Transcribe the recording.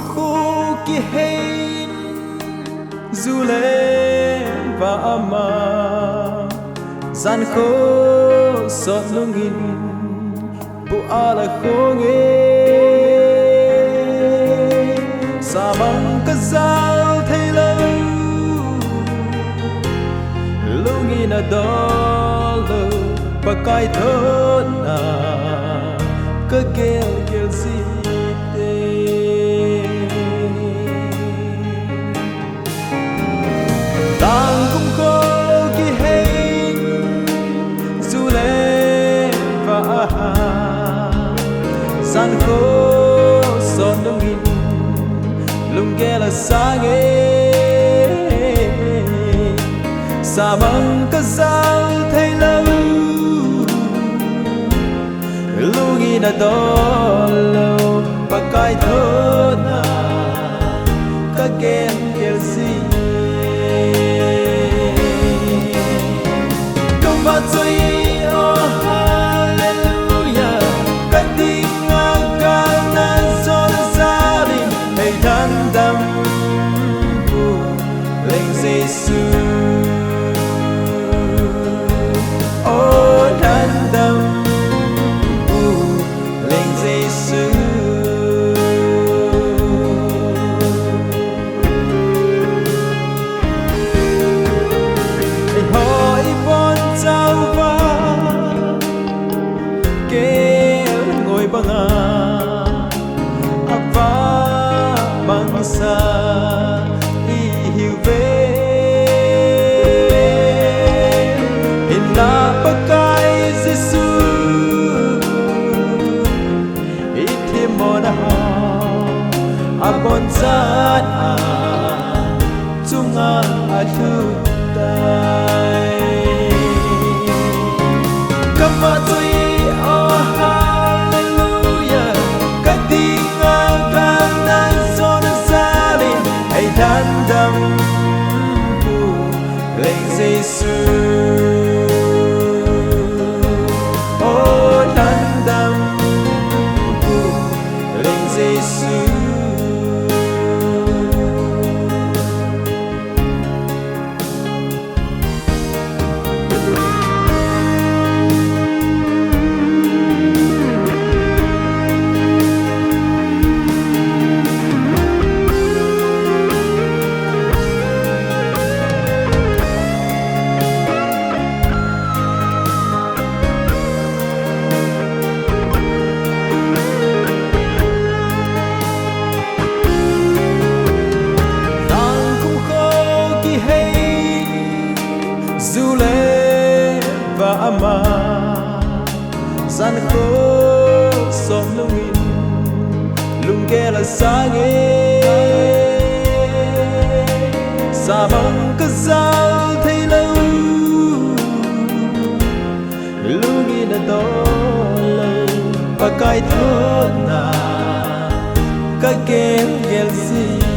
khô kia hay du lên và ama gian khô sọt lung in bu ala khô nghe sa bằng cái dao thay lâu lung in ở đó lơ và cái thớt na cái kêu gì tang cũng khô khi hay du lên và gian khô son đông in lung nghe là sáng nghe xa bằng cái dao thay lâu lung in ở đó lâu và cái thơ na cái kêu gì Matui oh hallelujah Kading akan nasol salim Ay tandam po Leng Jesus Oh tandam po Leng Jesus banga ava bangsa ihive inna pakai Jesu itimona abon zat tunga atu dai kamatui tandam po Leng Jesus oh tandam po Leng Jesus du lên và ama gian khô xóm lung in lung nghe là sáng nghe xa bằng cái dao thay lâu lung in ở đó lâu và cái thơ na cái kêu gì